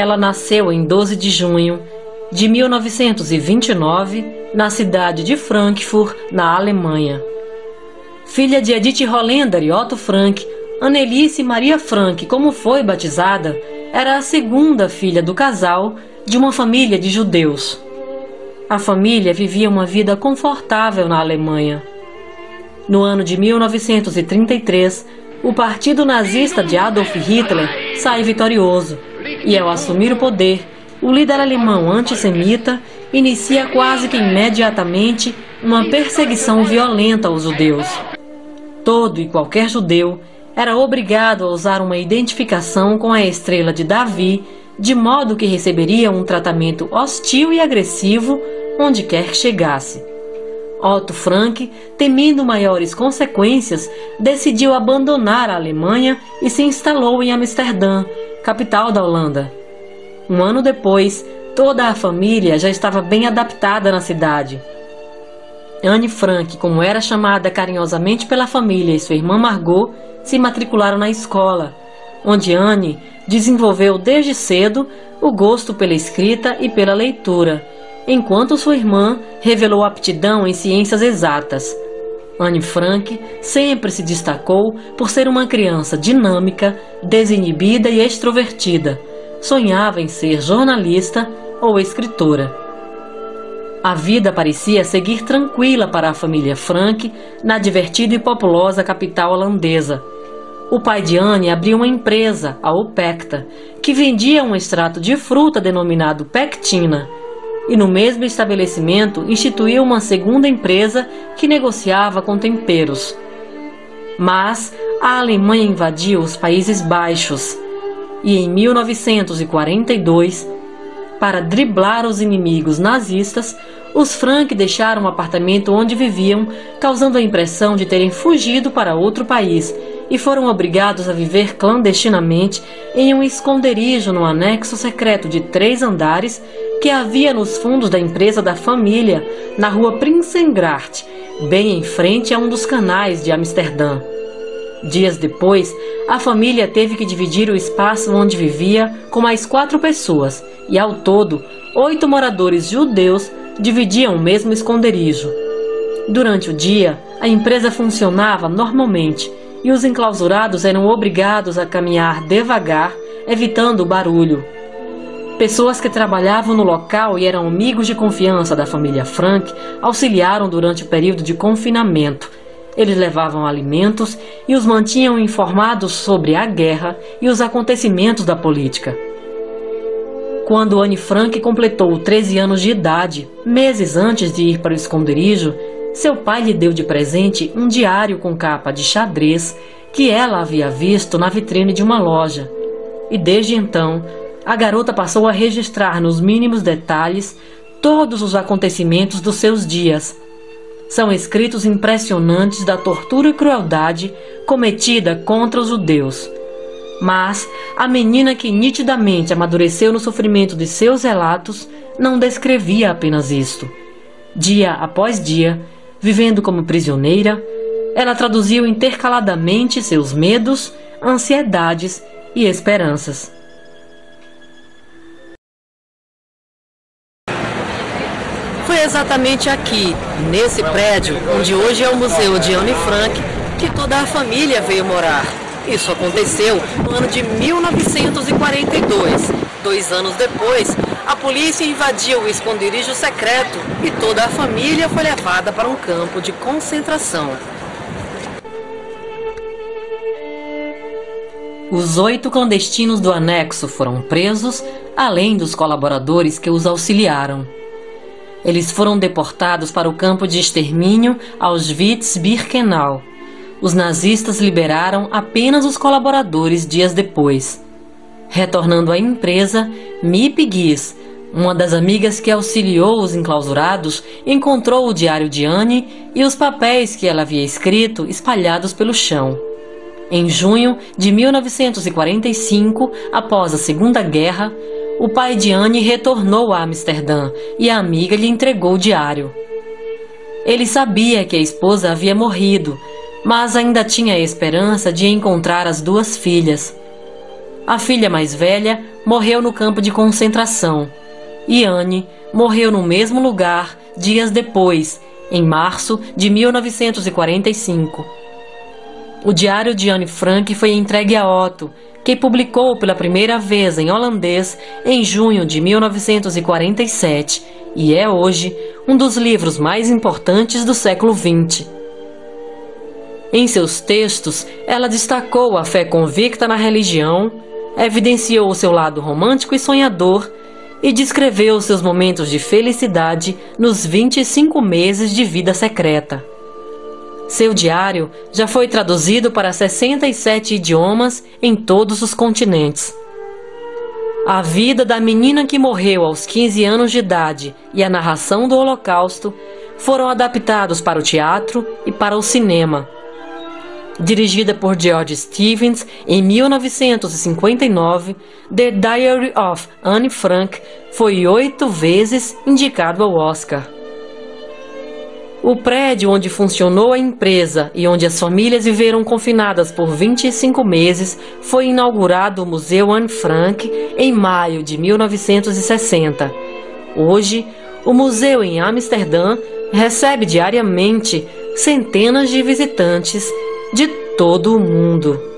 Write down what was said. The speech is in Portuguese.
Ela nasceu em 12 de junho de 1929, na cidade de Frankfurt, na Alemanha. Filha de Edith Holländer e Otto Frank, Anneliese Maria Frank, como foi batizada, era a segunda filha do casal de uma família de judeus. A família vivia uma vida confortável na Alemanha. No ano de 1933, o partido nazista de Adolf Hitler sai vitorioso e, ao assumir o poder, o líder alemão antissemita inicia quase que imediatamente uma perseguição violenta aos judeus. Todo e qualquer judeu era obrigado a usar uma identificação com a estrela de Davi, de modo que receberia um tratamento hostil e agressivo onde quer que chegasse. Otto Frank, temendo maiores consequências, decidiu abandonar a Alemanha e se instalou em Amsterdã, capital da Holanda. Um ano depois, toda a família já estava bem adaptada na cidade. Anne Frank, como era chamada carinhosamente pela família, e sua irmã Margot se matricularam na escola, onde Anne desenvolveu desde cedo o gosto pela escrita e pela leitura, enquanto sua irmã revelou aptidão em ciências exatas. Anne Frank sempre se destacou por ser uma criança dinâmica, desinibida e extrovertida. Sonhava em ser jornalista ou escritora. A vida parecia seguir tranquila para a família Frank na divertida e populosa capital holandesa. O pai de Anne abriu uma empresa, a Opecta, que vendia um extrato de fruta denominado pectina, e no mesmo estabelecimento instituiu uma segunda empresa que negociava com temperos. Mas a Alemanha invadiu os Países Baixos e em 1942, para driblar os inimigos nazistas, os Frank deixaram o apartamento onde viviam, causando a impressão de terem fugido para outro país, e foram obrigados a viver clandestinamente em um esconderijo no anexo secreto de 3 andares que havia nos fundos da empresa da família, na rua Prinsengracht, bem em frente a um dos canais de Amsterdã. Dias depois, a família teve que dividir o espaço onde vivia com mais 4 pessoas, e ao todo, 8 moradores judeus dividiam o mesmo esconderijo. Durante o dia, a empresa funcionava normalmente, e os enclausurados eram obrigados a caminhar devagar, evitando o barulho. Pessoas que trabalhavam no local e eram amigos de confiança da família Frank auxiliaram durante o período de confinamento. Eles levavam alimentos e os mantinham informados sobre a guerra e os acontecimentos da política. Quando Anne Frank completou 13 anos de idade, meses antes de ir para o esconderijo, seu pai lhe deu de presente um diário com capa de xadrez que ela havia visto na vitrine de uma loja. E desde então, a garota passou a registrar nos mínimos detalhes todos os acontecimentos dos seus dias. São escritos impressionantes da tortura e crueldade cometida contra os judeus. Mas a menina, que nitidamente amadureceu no sofrimento de seus relatos, não descrevia apenas isto. Dia após dia, vivendo como prisioneira, ela traduziu intercaladamente seus medos, ansiedades e esperanças. Foi exatamente aqui, nesse prédio, onde hoje é o Museu de Anne Frank, que toda a família veio morar. Isso aconteceu no ano de 1942. 2 anos depois, a polícia invadiu o esconderijo secreto e toda a família foi levada para um campo de concentração. Os 8 clandestinos do anexo foram presos, além dos colaboradores que os auxiliaram. Eles foram deportados para o campo de extermínio Auschwitz-Birkenau. Os nazistas liberaram apenas os colaboradores dias depois. Retornando à empresa, Miep Gies, uma das amigas que auxiliou os enclausurados, encontrou o diário de Anne e os papéis que ela havia escrito espalhados pelo chão. Em junho de 1945, após a Segunda Guerra, o pai de Anne retornou a Amsterdã e a amiga lhe entregou o diário. Ele sabia que a esposa havia morrido, mas ainda tinha a esperança de encontrar as 2 filhas. A filha mais velha morreu no campo de concentração e Anne morreu no mesmo lugar dias depois, em março de 1945. O diário de Anne Frank foi entregue a Otto, que publicou pela primeira vez em holandês em junho de 1947 e é hoje um dos livros mais importantes do século XX. Em seus textos, ela destacou a fé convicta na religião, evidenciou o seu lado romântico e sonhador e descreveu seus momentos de felicidade nos 25 meses de vida secreta. Seu diário já foi traduzido para 67 idiomas em todos os continentes. A vida da menina que morreu aos 15 anos de idade e a narração do Holocausto foram adaptados para o teatro e para o cinema. Dirigida por George Stevens em 1959, The Diary of Anne Frank foi 8 vezes indicado ao Oscar. O prédio onde funcionou a empresa e onde as famílias viveram confinadas por 25 meses foi inaugurado o Museu Anne Frank em maio de 1960. Hoje, o museu em Amsterdã recebe diariamente centenas de visitantes de todo o mundo.